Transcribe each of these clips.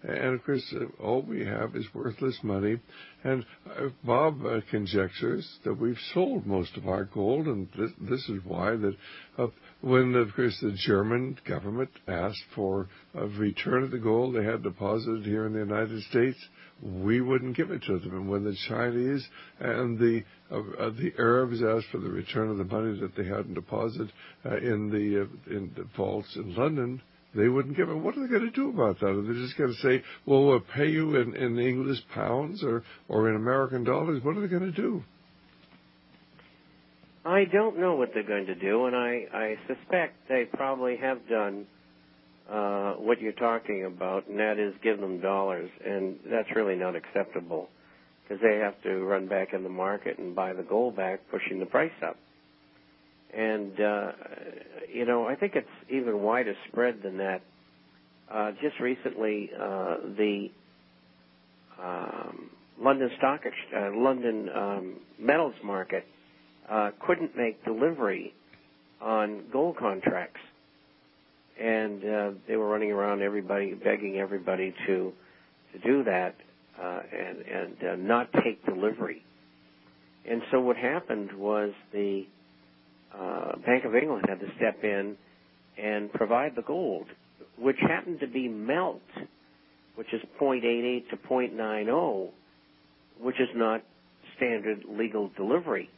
And, of course, all we have is worthless money. And Bob conjectures that we've sold most of our gold, and this is why that when, of course, the German government asked for a return of the gold they had deposited here in the United States, we wouldn't give it to them. And when the Chinese and the Arabs asked for the return of the money that they had in deposit in the vaults in London, they wouldn't give it. What are they going to do about that? Are they just going to say, well, we'll pay you in English pounds or in American dollars? What are they going to do? I don't know what they're going to do, and I suspect they probably have done what you're talking about, and that is give them dollars, and that's really not acceptable because they have to run back in the market and buy the gold back, pushing the price up. And, I think it's even wider spread than that. Just recently, the London metals market couldn't make delivery on gold contracts. And they were running around begging everybody to do that and not take delivery. And so what happened was the Bank of England had to step in and provide the gold, which happened to be melt, which is 0.88 to 0.90, which is not standard legal delivery.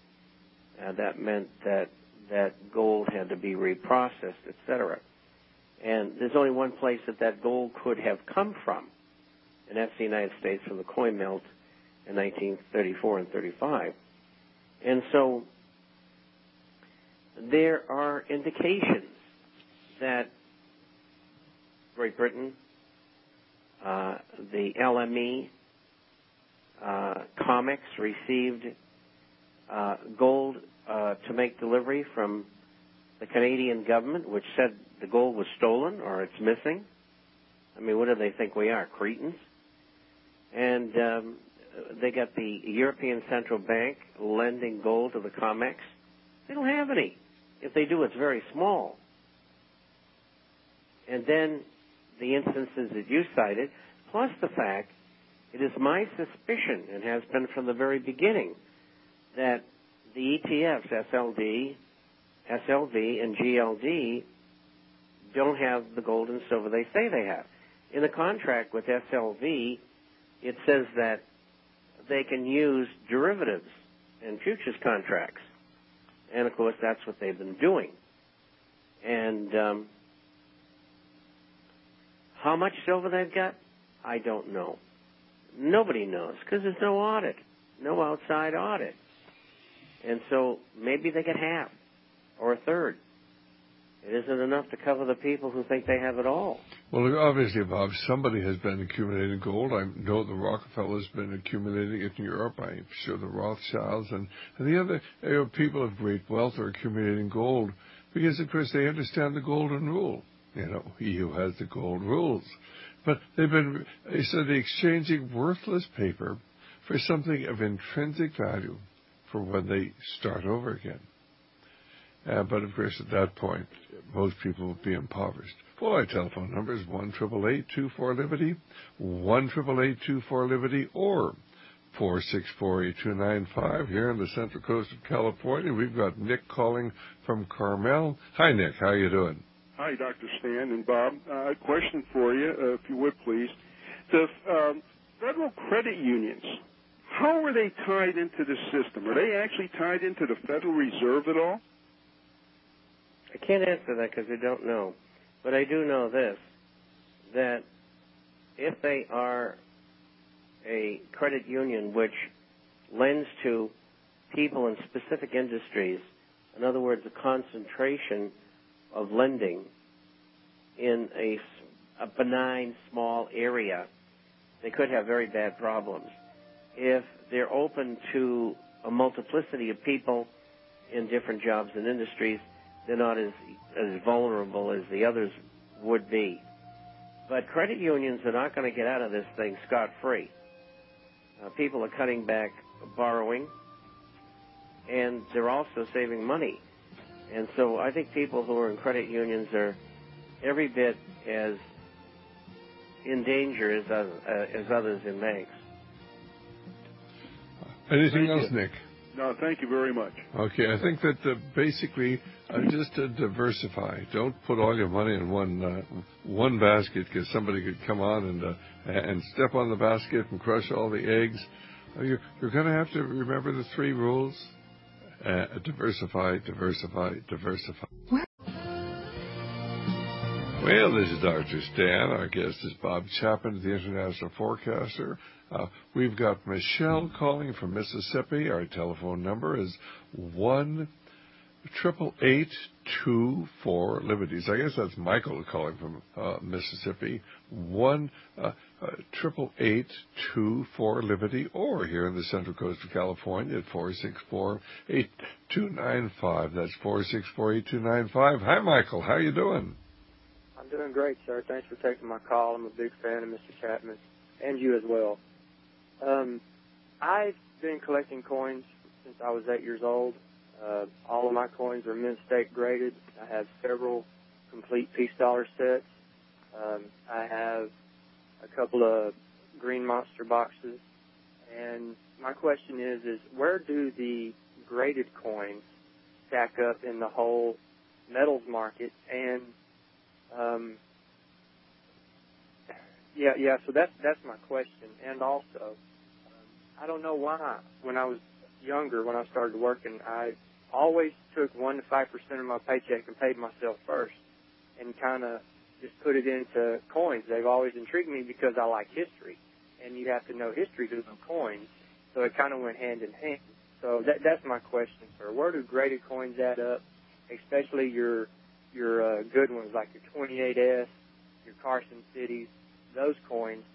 That meant that gold had to be reprocessed, etc. And there's only one place that gold could have come from, and that's the United States from the coin melt in 1934 and 35. And so there are indications that Great Britain, the LME, COMEX received gold to make delivery from the Canadian government, which said the gold was stolen or it's missing. I mean, what do they think we are, cretins? And they got the European Central Bank lending gold to the COMEX. They don't have any. If they do, it's very small. And then the instances that you cited, plus the fact, it is my suspicion, and has been from the very beginning, that the ETFs, SLV, and GLD, don't have the gold and silver they say they have. In the contract with SLV, it says that they can use derivatives and futures contracts. And, of course, that's what they've been doing. And how much silver they've got, I don't know. Nobody knows because there's no audit, no outside audit. And so maybe they get half or a third. It isn't enough to cover the people who think they have it all. Well, obviously, Bob, somebody has been accumulating gold. I know the Rockefellers have been accumulating it in Europe. I'm sure the Rothschilds and the other people of great wealth are accumulating gold because, of course, they understand the golden rule. He who has the gold rules. But they're exchanging worthless paper for something of intrinsic value for when they start over again. But, of course, at that point, most people will be impoverished. Well, our telephone number is 1-888-24-LIBERTY, 1-888-24-LIBERTY, or 464-8295 here on the Central Coast of California. We've got Nick calling from Carmel. Hi, Nick. How you doing? Hi, Dr. Stan and Bob. A question for you, if you would, please. The federal credit unions, how are they tied into the system? Are they actually tied into the Federal Reserve at all? I can't answer that because I don't know. But I do know this, that if they are a credit union which lends to people in specific industries, in other words, a concentration of lending in a benign, small area, they could have very bad problems. If they're open to a multiplicity of people in different jobs and industries, they're not as vulnerable as the others would be. But credit unions are not going to get out of this thing scot-free. People are cutting back borrowing, and they're also saving money. And so I think people who are in credit unions are every bit as in danger as others in banks. Anything else, Nick? No, thank you very much. Okay, I think that basically just to diversify. Don't put all your money in one basket, because somebody could come on and step on the basket and crush all the eggs. You're going to have to remember the 3 rules. Diversify, diversify, diversify. Well, this is Dr. Stan. Our guest is Bob Chapman, the International Forecaster. We've got Michelle calling from Mississippi. Our telephone number is 1-888-24-LIBERTY. I guess that's Michael calling from Mississippi. 1-888-24-LIBERTY, or here in the Central Coast of California at 464-8295. That's 464-8295. Hi, Michael. How you doing? I'm doing great, sir. Thanks for taking my call. I'm a big fan of Mr. Chapman, and you as well. I've been collecting coins since I was 8 years old. All of my coins are mint stake graded. I have several complete piece dollar sets. I have a couple of green monster boxes. And my question is where do the graded coins stack up in the whole metals market? And so that's my question. And also, I don't know why when I was younger, when I started working, I always took 1 to 5% of my paycheck and paid myself first, and kind of just put it into coins. They've always intrigued me because I like history, and you have to know history to know coins. So it kind of went hand in hand. So that's my question, sir. Where do graded coins add up, especially your good ones like your 28S, your Carson Cities, those coins?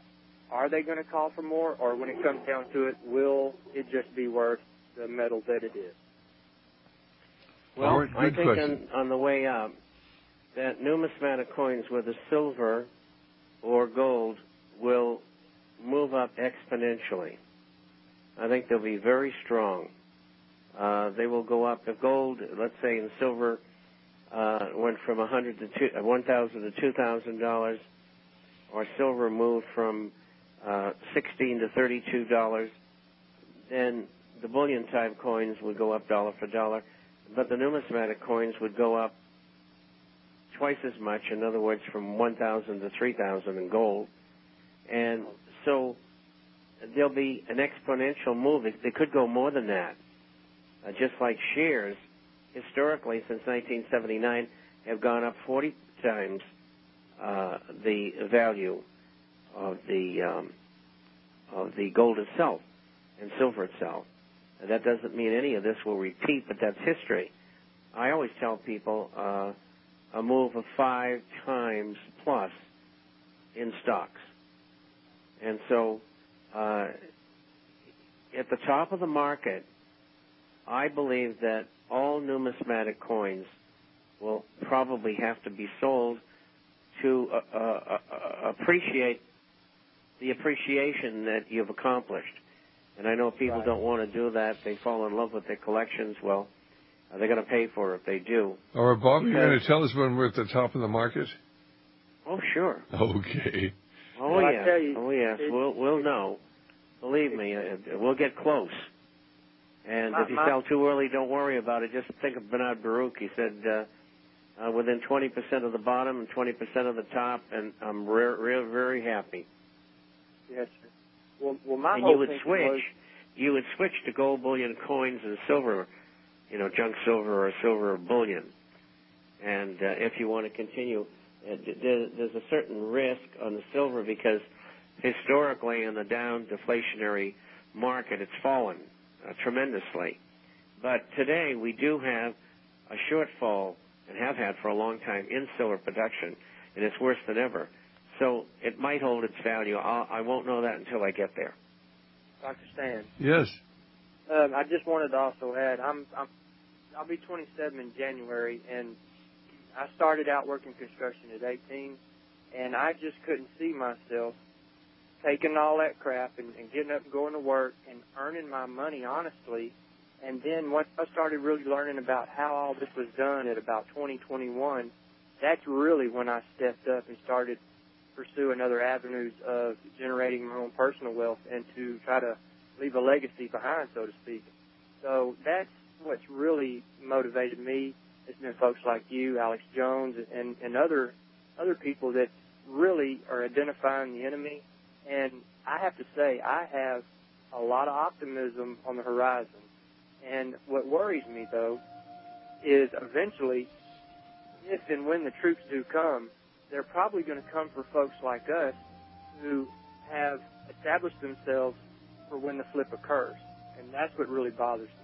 Are they going to call for more, or when it comes down to it, will it just be worth the metal that it is? Well, right, I think question. on the way up, that numismatic coins, whether silver or gold, will move up exponentially. I think they'll be very strong. They will go up. If gold, let's say in silver, went from $1,000 to $2,000, or silver moved from $16 to $32, then the bullion type coins would go up dollar for dollar, but the numismatic coins would go up twice as much. In other words, from $1,000 to $3,000 in gold, and so there'll be an exponential move. They could go more than that. Just like shares, historically since 1979, have gone up 40 times the value of the gold itself and silver itself. And that doesn't mean any of this will repeat, but that's history. I always tell people a move of 5 times plus in stocks. And so at the top of the market, I believe that all numismatic coins will probably have to be sold to appreciate the appreciation that you've accomplished. And I know people don't want to do that. They fall in love with their collections. Well, they're going to pay for it if they do. All right, Bob, you're going to tell us when we're at the top of the market? Oh, sure. Okay. Oh, well, yes. You, oh, yes. We'll know. Believe me, we'll get close. And if you sell too early, don't worry about it. Just think of Bernard Baruch. He said within 20% of the bottom and 20% of the top, and I'm very happy. Yes, sir. Well, my and whole you would thinking switch. was, You would switch to gold bullion coins and silver, junk silver or silver bullion. And if you want to continue, there's a certain risk on the silver because historically in the down deflationary market, it's fallen tremendously. But today we do have a shortfall and have had for a long time in silver production, and it's worse than ever. So it might hold its value. I won't know that until I get there. Dr. Stan. Yes. I just wanted to also add, I'll be 27 in January, and I started out working construction at 18, and I just couldn't see myself taking all that crap and getting up and going to work and earning my money honestly. And then once I started really learning about how all this was done at about 2021, that's really when I stepped up and started pursue another avenues of generating my own personal wealth and to try to leave a legacy behind, so to speak. So that's what's really motivated me. It's been folks like you, Alex Jones, and other people that really are identifying the enemy. And I have to say, I have a lot of optimism on the horizon. And what worries me, though, is eventually, if and when the troops do come, they're probably going to come for folks like us who have established themselves for when the flip occurs. And that's what really bothers me.